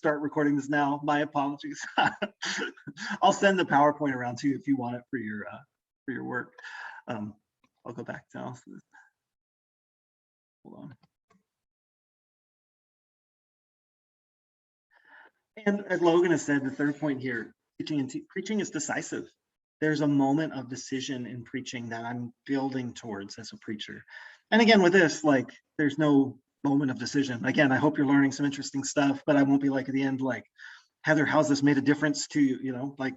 start recording this now. My apologies. I'll send the PowerPoint around to you if you want it for your work. I'll go back now. Hold on. And as Logan has said, the third point here, preaching is decisive. There's a moment of decision in preaching that I'm building towards as a preacher. And again, with this, like, there's no moment of decision. Again, I hope you're learning some interesting stuff, but I won't be like at the end, like, Heather, how's this made a difference to you? You know, like,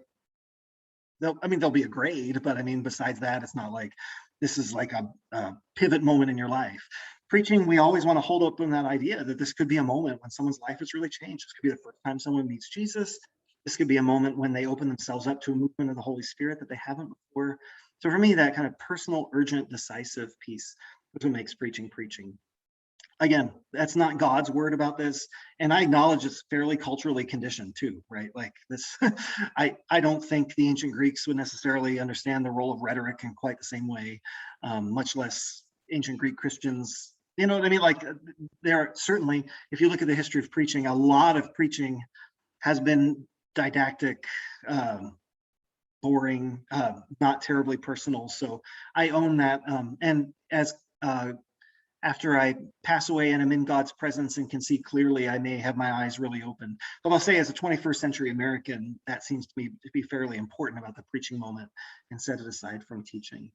there'll be a grade, but I mean, besides that, it's not like this is like a pivot moment in your life. Preaching, we always want to hold open that idea that this could be a moment when someone's life has really changed. This could be the first time someone meets Jesus. This could be a moment when they open themselves up to a movement of the Holy Spirit that they haven't before. So for me, that kind of personal, urgent, decisive piece is what makes preaching. Again, that's not God's word about this. And I acknowledge it's fairly culturally conditioned too, right? Like this, I don't think the ancient Greeks would necessarily understand the role of rhetoric in quite the same way, much less ancient Greek Christians. You know what I mean? Like, there are certainly, if you look at the history of preaching, a lot of preaching has been didactic, boring, not terribly personal. So I own that. And as after I pass away and I'm in God's presence and can see clearly, I may have my eyes really open. But I'll say, as a 21st century American, that seems to me to be fairly important about the preaching moment and set it aside from teaching.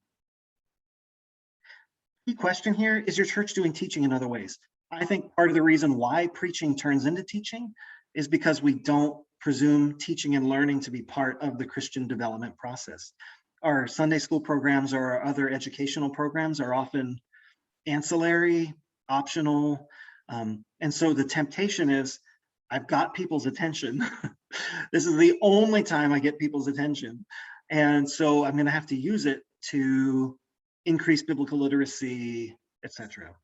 Key question here, is your church doing teaching in other ways? I think part of the reason why preaching turns into teaching is because we don't presume teaching and learning to be part of the Christian development process. Our Sunday school programs or our other educational programs are often ancillary, optional. And so the temptation is, I've got people's attention. This is the only time I get people's attention. And so I'm going to have to use it to increase biblical literacy, etc.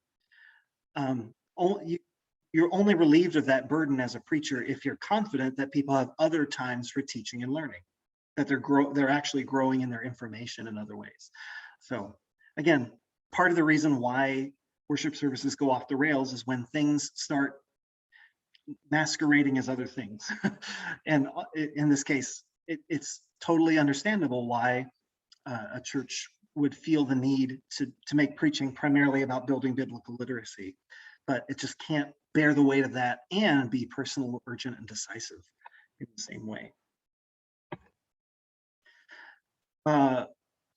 You're only relieved of that burden as a preacher if you're confident that people have other times for teaching and learning, that they're actually growing in their information in other ways. So again, part of the reason why worship services go off the rails is when things start masquerading as other things. And in this case, it's totally understandable why a church would feel the need to make preaching primarily about building biblical literacy, but it just can't bear the weight of that and be personal, urgent, and decisive in the same way.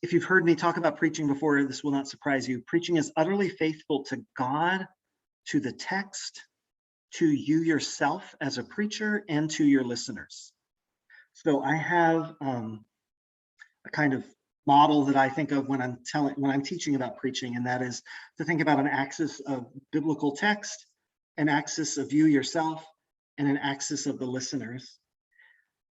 If you've heard me talk about preaching before, this will not surprise you. Preaching is utterly faithful to God, to the text, to you yourself as a preacher, and to your listeners. So I have a kind of model that I think of when I'm teaching about preaching, and that is to think about an axis of biblical text, an axis of you yourself, and an axis of the listeners.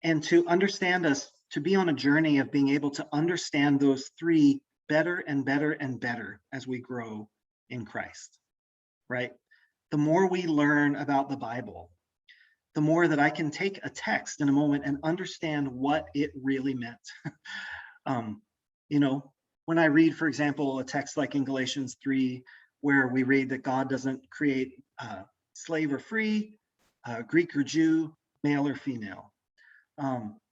And to understand us, to be on a journey of being able to understand those three better and better and better as we grow in Christ, right? The more we learn about the Bible, the more that I can take a text in a moment and understand what it really meant. You know, when I read, for example, a text like in Galatians 3, where we read that God doesn't create slave or free, Greek or Jew, male or female.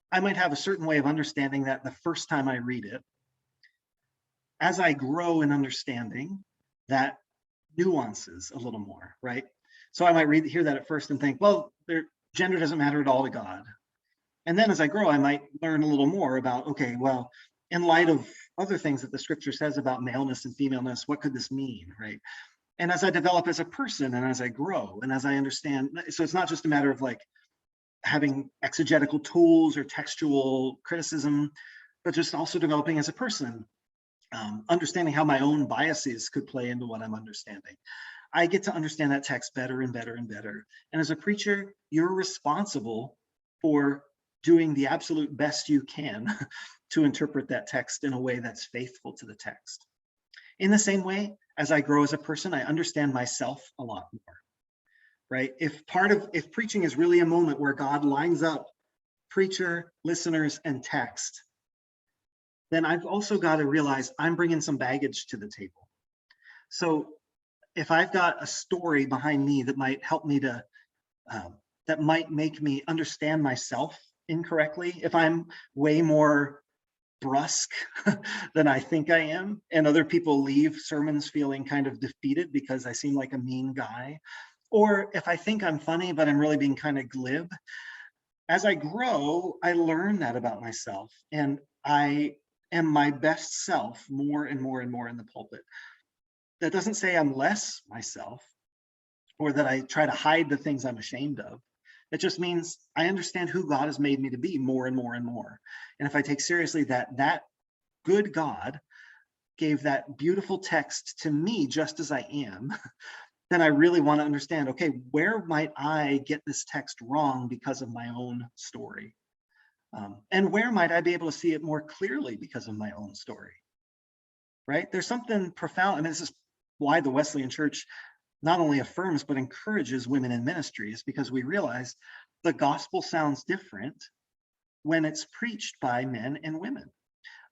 I might have a certain way of understanding that the first time I read it. As I grow in understanding, that nuances a little more, right? So I might hear that at first and think, well, gender doesn't matter at all to God. And then as I grow, I might learn a little more about, okay, well, in light of other things that the scripture says about maleness and femaleness, what could this mean, right? And as I develop as a person and as I grow and as I understand, so it's not just a matter of like having exegetical tools or textual criticism, but just also developing as a person, understanding how my own biases could play into what I'm understanding. I get to understand that text better and better and better. And as a preacher, you're responsible for doing the absolute best you can to interpret that text in a way that's faithful to the text. In the same way, as I grow as a person, I understand myself a lot more, right? If preaching is really a moment where God lines up preacher, listeners, and text, then I've also got to realize I'm bringing some baggage to the table. So if I've got a story behind me that might help me to that might make me understand myself incorrectly, if I'm way more brusque than I think I am, and other people leave sermons feeling kind of defeated because I seem like a mean guy, or if I think I'm funny, but I'm really being kind of glib. As I grow, I learn that about myself, and I am my best self more and more and more in the pulpit. That doesn't say I'm less myself or that I try to hide the things I'm ashamed of. It just means I understand who God has made me to be more and more and more. And if I take seriously that good God gave that beautiful text to me just as I am, then I really want to understand, okay, where might I get this text wrong because of my own story? And where might I be able to see it more clearly because of my own story? Right? There's something profound. I mean, this is why the Wesleyan Church not only affirms but encourages women in ministries, because we realize the gospel sounds different when it's preached by men and women.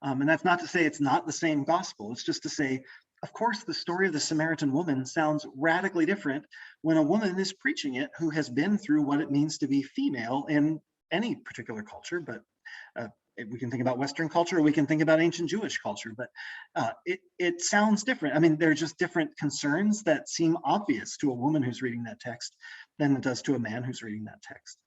And that's not to say it's not the same gospel. It's just to say, of course, the story of the Samaritan woman sounds radically different when a woman is preaching it who has been through what it means to be female in any particular culture. But we can think about Western culture, or we can think about ancient Jewish culture, but it sounds different. I mean, there are just different concerns that seem obvious to a woman who's reading that text than it does to a man who's reading that text.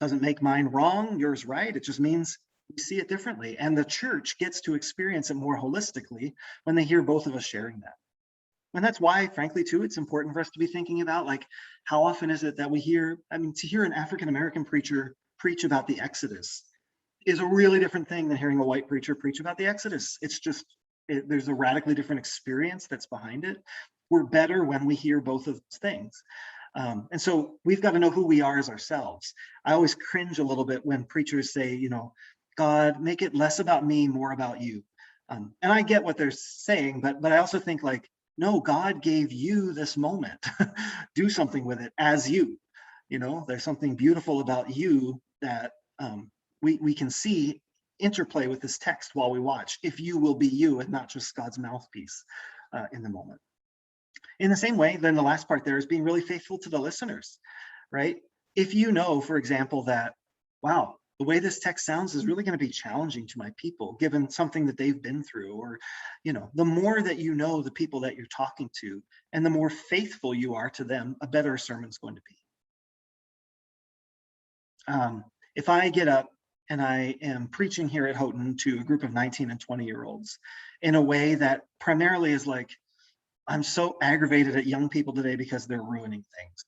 Doesn't make mine wrong, yours right. It just means we see it differently. And the church gets to experience it more holistically when they hear both of us sharing that. And that's why, frankly, too, it's important for us to be thinking about, like, how often is it that we hear, I mean, to hear an African-American preacher preach about the Exodus is a really different thing than hearing a white preacher preach about the Exodus. It's just, there's a radically different experience that's behind it. We're better when we hear both of those things. And so we've got to know who we are as ourselves. I always cringe a little bit when preachers say, you know, God, make it less about me, more about you. And I get what they're saying, but I also think, like, no, God gave you this moment. Do something with it as you. You know, there's something beautiful about you that we can see interplay with this text while we watch, if you will be you and not just God's mouthpiece in the moment. In the same way, then the last part there is being really faithful to the listeners, right? If you know, for example, that, wow, the way this text sounds is really going to be challenging to my people, given something that they've been through, or, you know, the more that you know the people that you're talking to and the more faithful you are to them, a better sermon's going to be. If I get up and I am preaching here at Houghton to a group of 19 and 20-year-olds in a way that primarily is like, I'm so aggravated at young people today because they're ruining things,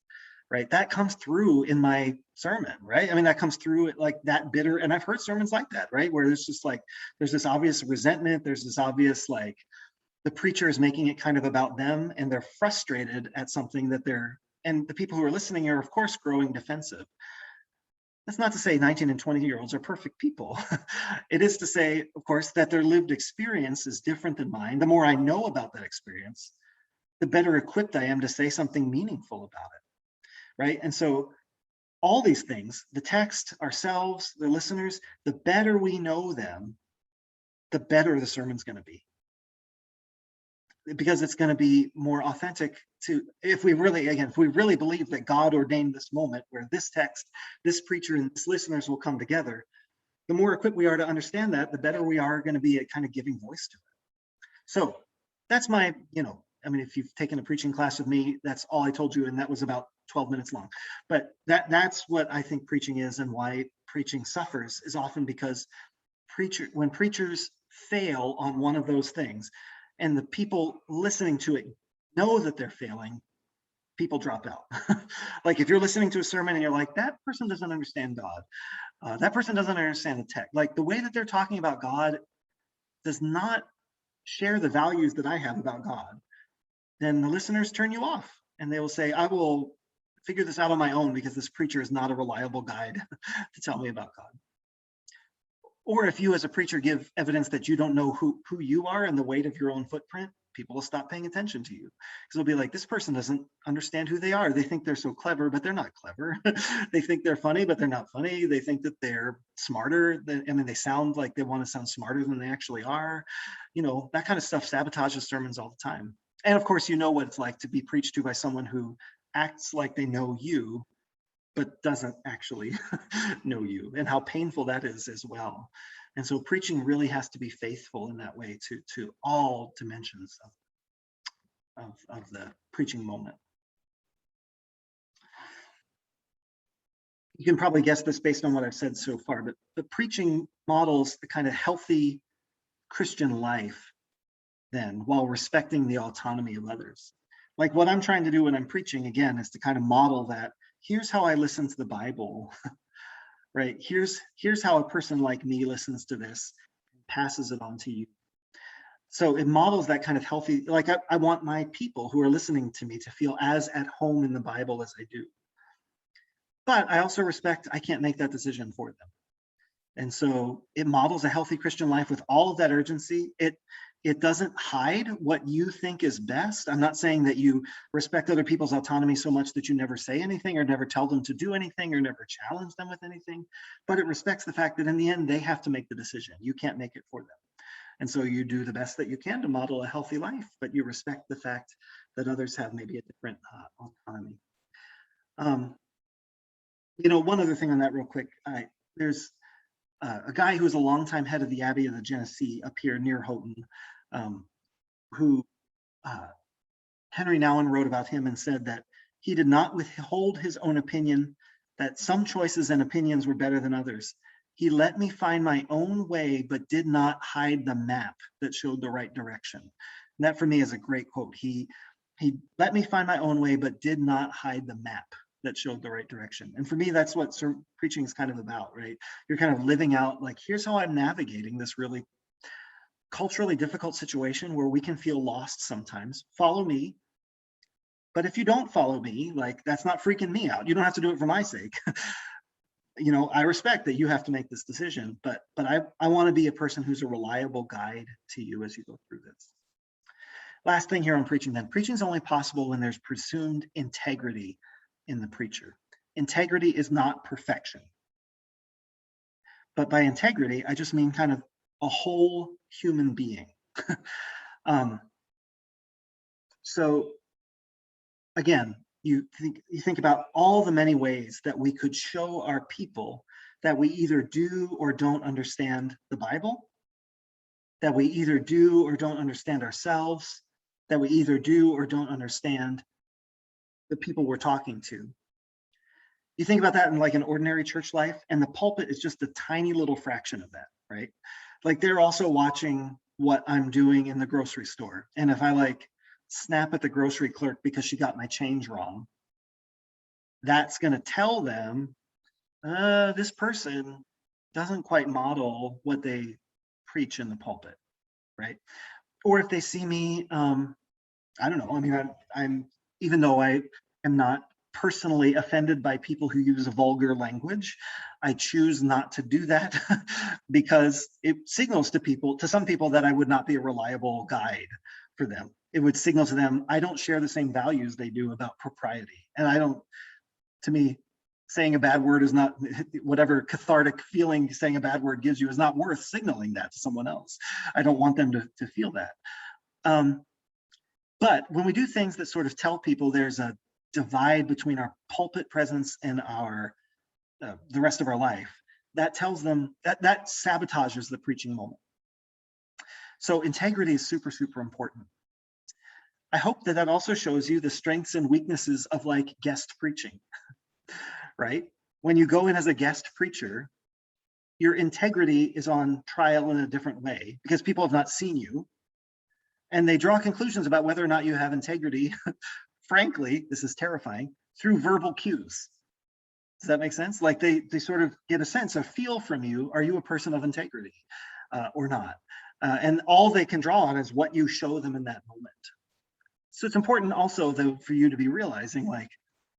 right? That comes through in my sermon, right? I mean, that comes through it like that bitter, and I've heard sermons like that, right? Where there's just like, there's this obvious resentment, there's this obvious, like, the preacher is making it kind of about them and they're frustrated at something that and the people who are listening are, of course, growing defensive. That's not to say 19 and 20-year-olds are perfect people. It is to say, of course, that their lived experience is different than mine. The more I know about that experience, the better equipped I am to say something meaningful about it, right? And so all these things, the text, ourselves, the listeners, the better we know them, the better the sermon's going to be. Because it's going to be more authentic to, if we really believe that God ordained this moment where this text, this preacher, and this listeners will come together, the more equipped we are to understand that, the better we are going to be at kind of giving voice to it. So that's my, I mean, if you've taken a preaching class with me, that's all I told you, and that was about 12 minutes long. But that's what I think preaching is, and why preaching suffers is often because when preachers fail on one of those things, and the people listening to it know that they're failing, people drop out. Like, if you're listening to a sermon and you're like, that person doesn't understand God, that person doesn't understand the text, like the way that they're talking about God does not share the values that I have about God, then the listeners turn you off and they will say, I will figure this out on my own because this preacher is not a reliable guide to tell me about God. Or if you as a preacher give evidence that you don't know who you are and the weight of your own footprint, people will stop paying attention to you. Because they'll be like, this person doesn't understand who they are. They think they're so clever, but they're not clever. They think they're funny, but they're not funny. They think that they're smarter. They sound like they want to sound smarter than they actually are. That kind of stuff sabotages sermons all the time. And of course, you know what it's like to be preached to by someone who acts like they know you but doesn't actually know you, and how painful that is as well. And so preaching really has to be faithful in that way to all dimensions of the preaching moment. You can probably guess this based on what I've said so far, but the preaching models the kind of healthy Christian life then, while respecting the autonomy of others. Like what I'm trying to do when I'm preaching, again, is to kind of model that. Here's how I listen to the Bible, right? Here's how a person like me listens to this, passes it on to you. So it models that kind of healthy, like I want my people who are listening to me to feel as at home in the Bible as I do. But I also respect I can't make that decision for them. And so it models a healthy Christian life with all of that urgency. It doesn't hide what you think is best. I'm not saying that you respect other people's autonomy so much that you never say anything or never tell them to do anything or never challenge them with anything, but it respects the fact that in the end, they have to make the decision. You can't make it for them. And so you do the best that you can to model a healthy life, but you respect the fact that others have maybe a different autonomy. One other thing on that real quick, there's a guy who was a longtime head of the Abbey of the Genesee up here near Houghton, who Henry Nouwen wrote about him and said that he did not withhold his own opinion, that some choices and opinions were better than others. He let me find my own way, but did not hide the map that showed the right direction. And that for me is a great quote. He let me find my own way, but did not hide the map that showed the right direction. And for me, that's what preaching is kind of about, right? You're kind of living out, like, here's how I'm navigating this really culturally difficult situation where we can feel lost sometimes. Follow me. But if you don't follow me, like, that's not freaking me out. You don't have to do it for my sake. I respect that you have to make this decision, but I want to be a person who's a reliable guide to you as you go through this. Last thing here on preaching then. Preaching is only possible when there's presumed integrity in the preacher. Integrity is not perfection. But by integrity, I just mean kind of a whole human being. So again, you think about all the many ways that we could show our people that we either do or don't understand the Bible, that we either do or don't understand ourselves, that we either do or don't understand the people we're talking to. You think about that in like an ordinary church life, and the pulpit is just a tiny little fraction of that, right? Like they're also watching what I'm doing in the grocery store. And if I like snap at the grocery clerk because she got my change wrong, that's going to tell them this person doesn't quite model what they preach in the pulpit, right? Or if they see me, I don't know. I mean, I'm even though I am not personally offended by people who use vulgar language, I choose not to do that because it signals to some people that I would not be a reliable guide for them. It would signal to them, I don't share the same values they do about propriety. And to me, saying a bad word is not, whatever cathartic feeling saying a bad word gives you is not worth signaling that to someone else. I don't want them to feel that. But when we do things that sort of tell people there's a divide between our pulpit presence and our the rest of our life, that tells them that sabotages the preaching moment. So integrity is super, super important. I hope that also shows you the strengths and weaknesses of like guest preaching, right? When you go in as a guest preacher, your integrity is on trial in a different way because people have not seen you. And they draw conclusions about whether or not you have integrity, frankly, this is terrifying, through verbal cues. Does that make sense? Like they sort of get a sense, a feel from you, are you a person of integrity or not? And all they can draw on is what you show them in that moment. So it's important also, though, for you to be realizing like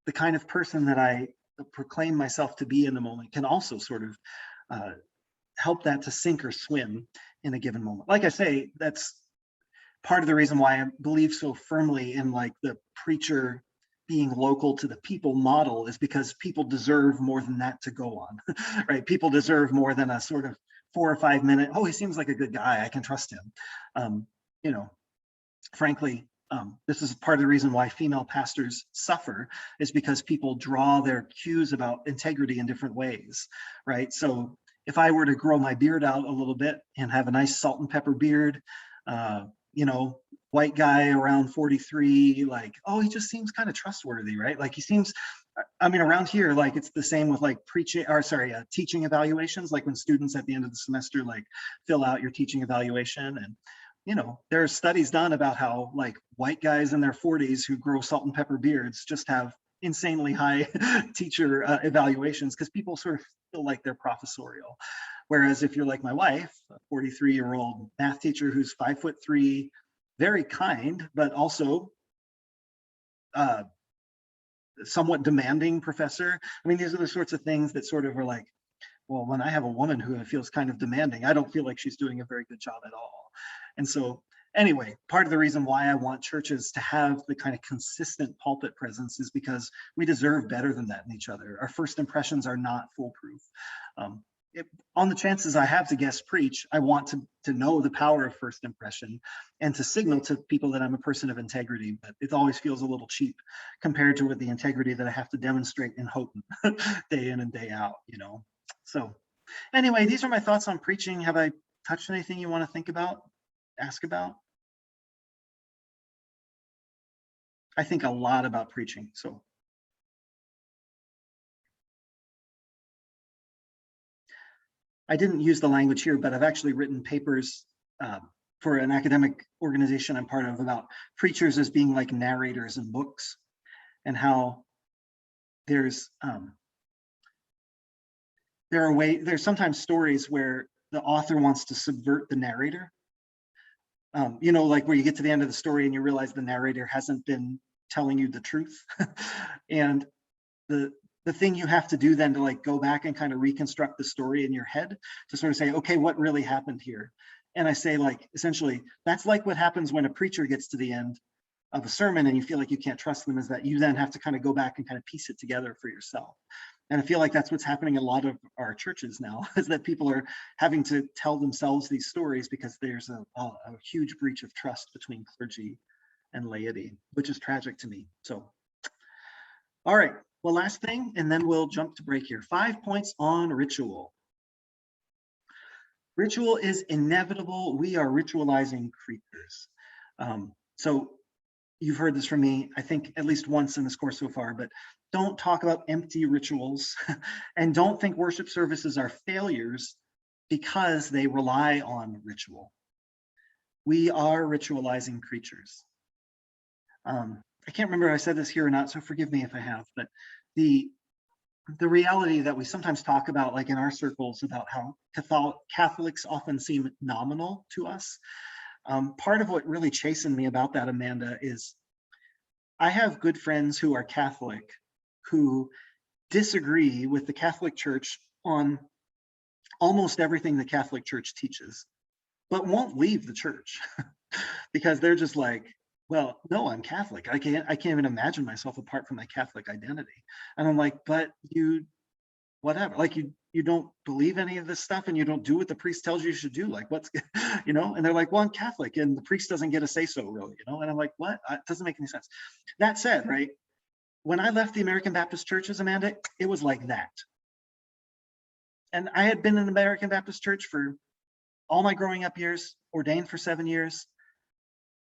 the kind of person that I proclaim myself to be in the moment can also sort of help that to sink or swim in a given moment. Like I say, that's part of the reason why I believe so firmly in like the preacher being local to the people model is because people deserve more than that to go on, right? People deserve more than a sort of 4 or 5 minute, oh, he seems like a good guy, I can trust him. Frankly, This is part of the reason why female pastors suffer, is because people draw their cues about integrity in different ways, right? So if I were to grow my beard out a little bit and have a nice salt and pepper beard, you know, white guy around 43, like, oh, he just seems kind of trustworthy, right? Like he seems, I mean, around here, like it's the same with like teaching evaluations, like when students at the end of the semester, like fill out your teaching evaluation. And, you know, there are studies done about how like white guys in their 40s who grow salt and pepper beards just have insanely high teacher evaluations because people sort of feel like they're professorial. Whereas if you're like my wife, a 43-year-old math teacher who's 5'3", very kind, but also somewhat demanding professor. I mean, these are the sorts of things that sort of are like, well, when I have a woman who feels kind of demanding, I don't feel like she's doing a very good job at all. And so anyway, part of the reason why I want churches to have the kind of consistent pulpit presence is because we deserve better than that in each other. Our first impressions are not foolproof. On the chances I have to guest preach, I want to know the power of first impression and to signal to people that I'm a person of integrity, but it always feels a little cheap compared to with the integrity that I have to demonstrate in Houghton day in and day out, you know? So anyway, these are my thoughts on preaching. Have I touched anything you want to think about, ask about? I think a lot about preaching, so. I didn't use the language here, but I've actually written papers for an academic organization I'm part of about preachers as being like narrators in books, and how there's there's sometimes stories where the author wants to subvert the narrator. You know, like where you get to the end of the story and you realize the narrator hasn't been telling you the truth. And the thing you have to do then to like go back and kind of reconstruct the story in your head to sort of say, okay, what really happened here? And I say, like, essentially, that's like what happens when a preacher gets to the end of a sermon and you feel like you can't trust them, is that you then have to kind of go back and kind of piece it together for yourself. And I feel like that's what's happening in a lot of our churches now, is that people are having to tell themselves these stories because there's a huge breach of trust between clergy and laity, which is tragic to me. So, all right. Well, last thing, and then we'll jump to break here. 5 points on ritual. Ritual is inevitable. We are ritualizing creatures. So you've heard this from me, I think at least once in this course so far, but don't talk about empty rituals and don't think worship services are failures because they rely on ritual. We are ritualizing creatures. I can't remember if I said this here or not, so forgive me if I have, but the reality that we sometimes talk about, like in our circles, about how Catholics often seem nominal to us. Part of what really chastened me about that, Amanda, is I have good friends who are Catholic who disagree with the Catholic Church on almost everything the Catholic Church teaches, but won't leave the church because they're just like, well, no, I'm Catholic. I can't even imagine myself apart from my Catholic identity. And I'm like, but you, whatever, like you don't believe any of this stuff and you don't do what the priest tells you should do. Like what's, you know, and they're like, well, I'm Catholic and the priest doesn't get a say so really, you know? And I'm like, what? It doesn't make any sense. That said, right, when I left the American Baptist churches, Amanda, it was like that. And I had been in the American Baptist church for all my growing up years, ordained for 7 years.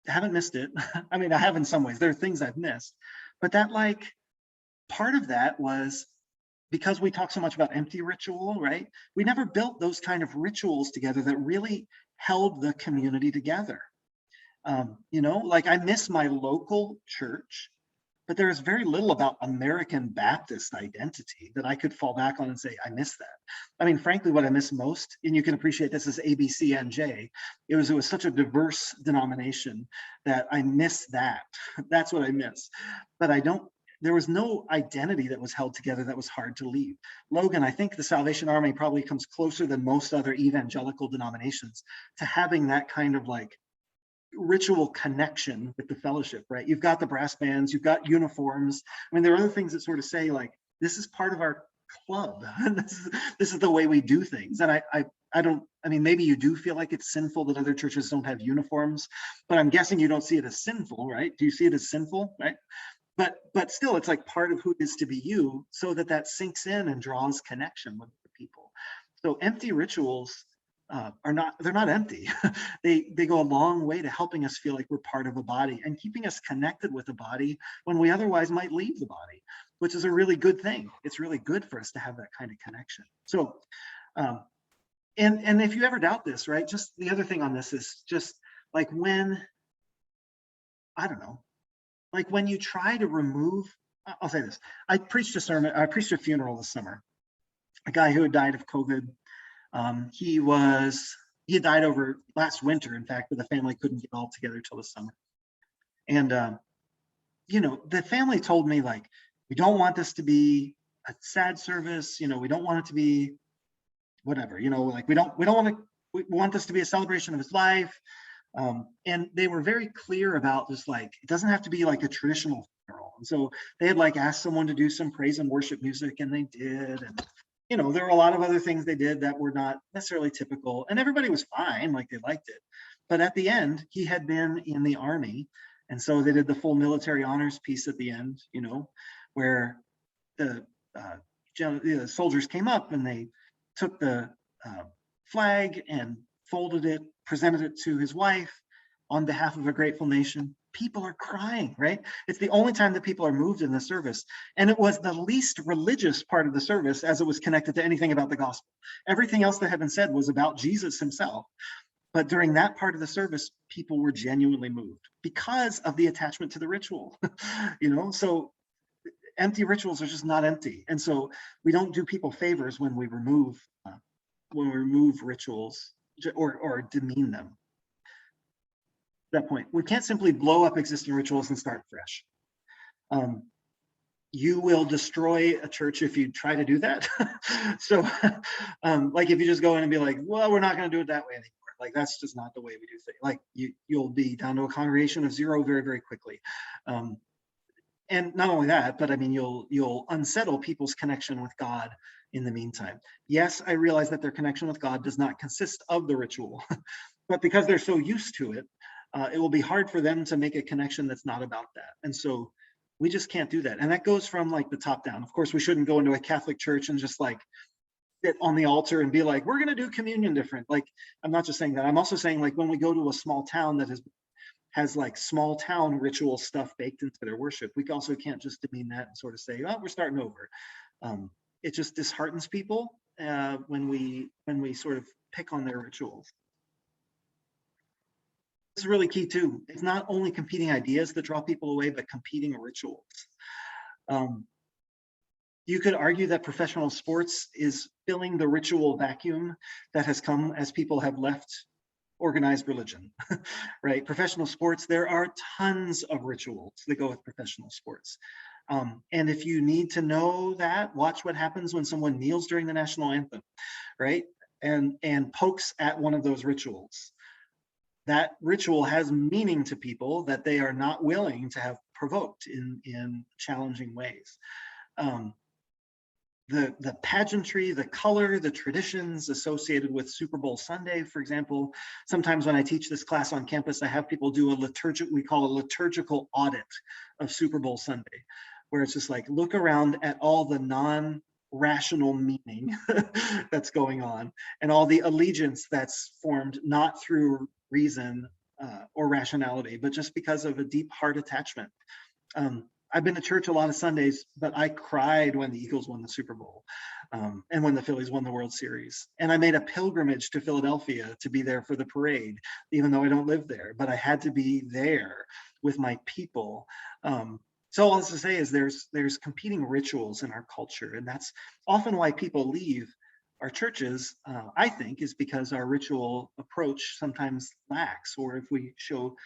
I haven't missed it. I mean, I have in some ways. There are things I've missed, but that, like, part of that was because we talk so much about empty ritual, right? We never built those kind of rituals together that really held the community together. You know, like I miss my local church, but there's very little about American Baptist identity that I could fall back on and say, I miss that. I mean, frankly, what I miss most, and you can appreciate this as ABCNJ, it was such a diverse denomination that I miss that. That's what I miss. But there was no identity that was held together that was hard to leave. Logan, I think the Salvation Army probably comes closer than most other evangelical denominations to having that kind of like ritual connection with the fellowship, right? You've got the brass bands, you've got uniforms. I mean, there are other things that sort of say like, this is part of our club. This is the way we do things. And I mean, maybe you do feel like it's sinful that other churches don't have uniforms, but I'm guessing you don't see it as sinful, right? Do you see it as sinful, right? But still, it's like part of who it is to be you, so that sinks in and draws connection with the people. So empty rituals they're not empty. They go a long way to helping us feel like we're part of a body and keeping us connected with the body when we otherwise might leave the body, which is a really good thing. It's really good for us to have that kind of connection. So, and if you ever doubt this, right, just the other thing on this is just like when, I don't know, like when you try to remove, I'll say this, I preached a funeral this summer, a guy who had died of COVID. He had died over last winter, in fact, but the family couldn't get all together till the summer. And, the family told me, like, we don't want this to be a sad service. We don't want it to be whatever, like we want this to be a celebration of his life. And they were very clear about just like, it doesn't have to be like a traditional funeral. And so they had like asked someone to do some praise and worship music, and they did. And there were a lot of other things they did that were not necessarily typical, and everybody was fine, like they liked it. But at the end, he had been in the Army, and so they did the full military honors piece at the end, where the soldiers came up and they took the flag and folded it, presented it to his wife on behalf of a grateful nation. People are crying, right? It's the only time that people are moved in the service. And it was the least religious part of the service, as it was connected to anything about the gospel. Everything else that had been said was about Jesus himself. But during that part of the service, people were genuinely moved because of the attachment to the ritual. So empty rituals are just not empty. And so we don't do people favors when we remove rituals or demean them. That point, we can't simply blow up existing rituals and start fresh. You will destroy a church if you try to do that. So like if you just go in and be like, well, we're not going to do it that way anymore, like that's just not the way we do things. Like you'll be down to a congregation of 0 very, very quickly. And not only that, but I mean, you'll unsettle people's connection with God in the meantime. Yes, I realize that their connection with God does not consist of the ritual, but because they're so used to it, it will be hard for them to make a connection that's not about that. And so we just can't do that. And that goes from like the top down. Of course, we shouldn't go into a Catholic church and just like sit on the altar and be like, we're going to do communion different. Like, I'm not just saying that. I'm also saying like when we go to a small town that has like small town ritual stuff baked into their worship, we also can't just demean that and sort of say, oh, we're starting over. It just disheartens people when we sort of pick on their rituals. This is really key too. It's not only competing ideas that draw people away, but competing rituals. You could argue that professional sports is filling the ritual vacuum that has come as people have left organized religion, right? Professional sports, there are tons of rituals that go with professional sports. And if you need to know that, watch what happens when someone kneels during the national anthem, right? And pokes at one of those rituals. That ritual has meaning to people that they are not willing to have provoked in challenging ways. The pageantry, the color, the traditions associated with Super Bowl Sunday, for example. Sometimes when I teach this class on campus, I have people do we call a liturgical audit of Super Bowl Sunday, where it's just like, look around at all the non-rational meaning that's going on and all the allegiance that's formed not through reason or rationality, but just because of a deep heart attachment. I've been to church a lot of Sundays, but I cried when the Eagles won the Super Bowl and when the Phillies won the World Series. And I made a pilgrimage to Philadelphia to be there for the parade, even though I don't live there, but I had to be there with my people. So all this to say is there's competing rituals in our culture, and that's often why people leave our churches, I think, is because our ritual approach sometimes lacks, or if we show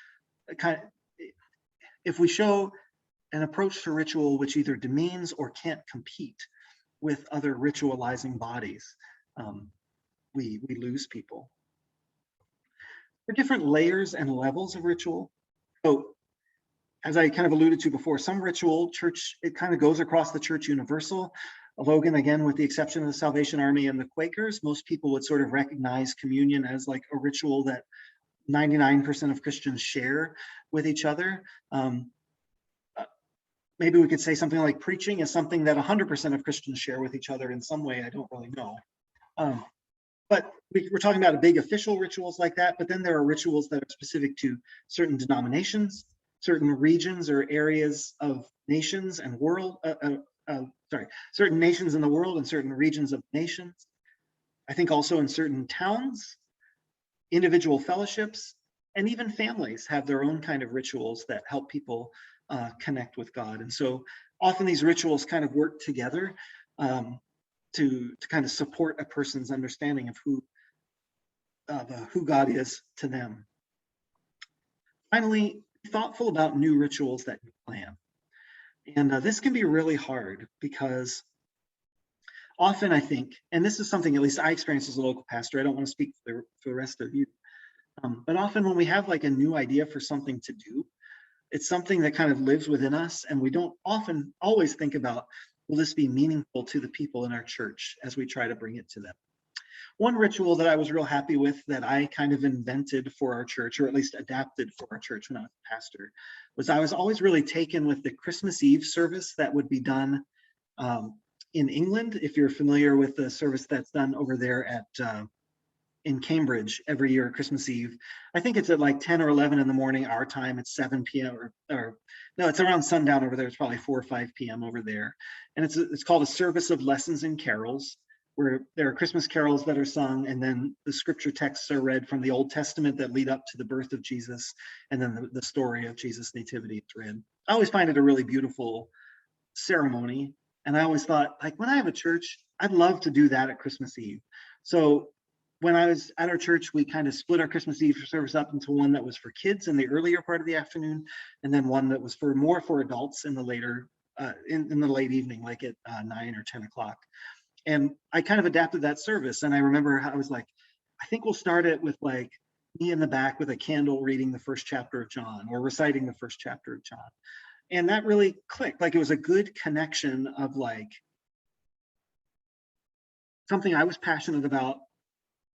an approach to ritual which either demeans or can't compete with other ritualizing bodies, we lose people. There are different layers and levels of ritual. So as I kind of alluded to before, some ritual church, it kind of goes across the church universal. Logan, again, with the exception of the Salvation Army and the Quakers, most people would sort of recognize communion as like a ritual that 99% of Christians share with each other. Maybe we could say something like preaching is something that 100% of Christians share with each other in some way. I don't really know. But we're talking about big official rituals like that, but then there are rituals that are specific to certain denominations, certain regions or areas of nations and world, certain nations in the world and certain regions of nations. I think also in certain towns, individual fellowships, and even families have their own kind of rituals that help people connect with God. And so often these rituals kind of work together to kind of support a person's understanding of who God is to them. Finally, be thoughtful about new rituals that you plan. And this can be really hard because often I think, and this is something at least I experience as a local pastor, I don't want to speak for the rest of you, but often when we have like a new idea for something to do, it's something that kind of lives within us, and we don't often always think about, will this be meaningful to the people in our church as we try to bring it to them? One ritual that I was real happy with that I kind of invented for our church, or at least adapted for our church when I was a pastor, was I was always really taken with the Christmas Eve service that would be done in England. If you're familiar with the service that's done over there at in Cambridge every year, Christmas Eve. I think it's at like 10 or 11 in the morning, our time. It's 7 p.m. or no, it's around sundown over there. It's probably 4 or 5 p.m. over there. And it's called a service of lessons and carols, where there are Christmas carols that are sung, and then the scripture texts are read from the Old Testament that lead up to the birth of Jesus, and then the story of Jesus' nativity is read. I always find it a really beautiful ceremony. And I always thought, like, when I have a church, I'd love to do that at Christmas Eve. So when I was at our church, we kind of split our Christmas Eve service up into one that was for kids in the earlier part of the afternoon, and then one that was more for adults in the later, in the late evening, like at 9 or 10 o'clock. And I kind of adapted that service. And I remember I was like, I think we'll start it with like me in the back with a candle reading the first chapter of John or reciting the first chapter of John. And that really clicked. Like it was a good connection of like something I was passionate about,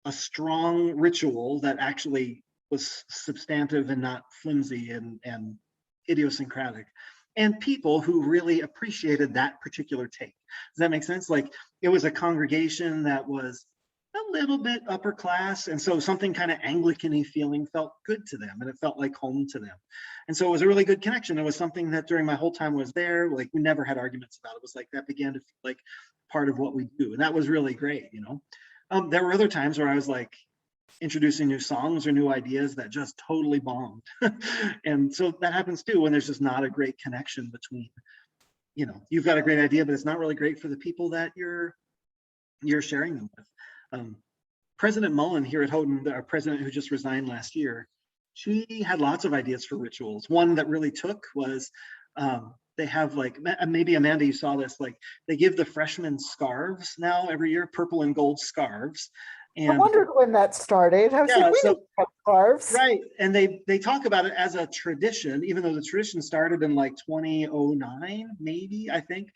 a strong ritual that actually was substantive and not flimsy and idiosyncratic, and people who really appreciated that particular take. Does that make sense? Like it was a congregation that was a little bit upper class, and so something kind of Anglican-y feeling felt good to them, and it felt like home to them. And so it was a really good connection. It was something that during my whole time was there, like we never had arguments about. It was like that began to feel like part of what we do, and that was really great, you know. There were other times where I was like introducing new songs or new ideas that just totally bombed. And so that happens too when there's just not a great connection between, you know, you've got a great idea, but it's not really great for the people that you're sharing them with. President Mullen here at Houghton, our president who just resigned last year, she had lots of ideas for rituals. One that really took was they have like, maybe Amanda, you saw this, like they give the freshmen scarves now every year, purple and gold scarves. And I wondered when that started. I was like, we didn't have scarves. Right. And they talk about it as a tradition, even though the tradition started in like 2009, maybe, I think.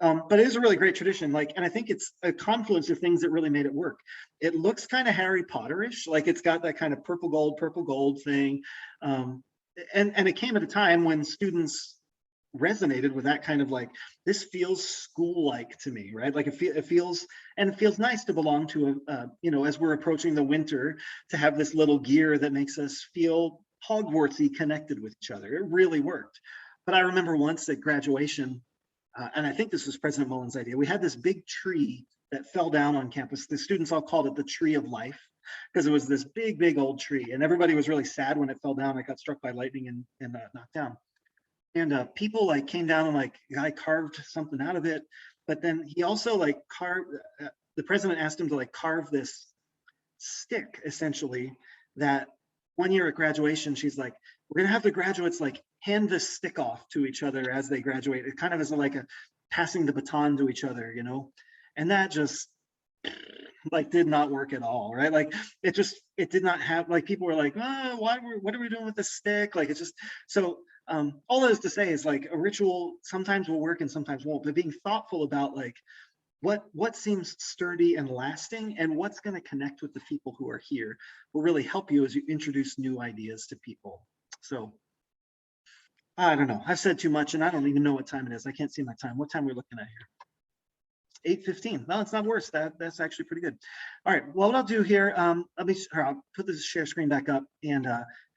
But it is a really great tradition. Like, and I think it's a confluence of things that really made it work. It looks kind of Harry Potter-ish, like it's got that kind of purple gold thing. And it came at a time when students resonated with that kind of like, this feels school-like to me, right? Like it feels nice to belong to a, you know, as we're approaching the winter, to have this little gear that makes us feel Hogwartsy connected with each other. It really worked. But I remember once at graduation, and I think this was President Mullen's idea, we had this big tree that fell down on campus. The students all called it the Tree of Life, because it was this big old tree, and everybody was really sad when it fell down. It got struck by lightning and knocked down. And people like came down and like the guy carved something out of it, but then he also like carved. The president asked him to like carve this stick, essentially. That one year at graduation, she's like, "We're gonna have the graduates like hand this stick off to each other as they graduate. It kind of is like a passing the baton to each other, you know." And that just like did not work at all, right? Like it did not have, like people were like, "Oh, what are we doing with this stick?" Like it's just so. All that is to say is like a ritual sometimes will work and sometimes won't, but being thoughtful about like what seems sturdy and lasting, and what's going to connect with the people who are here will really help you as you introduce new ideas to people. So I don't know. I've said too much, and I don't even know what time it is. I can't see my time. What time we're looking at here? 8:15. No, it's not worse. That's actually pretty good. All right. Well, what I'll do here, I'll put this share screen back up and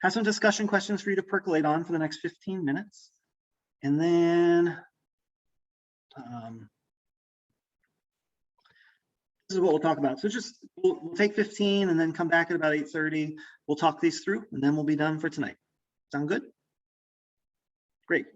have some discussion questions for you to percolate on for the next 15 minutes, and then this is what we'll talk about. So just we'll take 15 and then come back at about 8:30. We'll talk these through, and then we'll be done for tonight. Sound good? Great.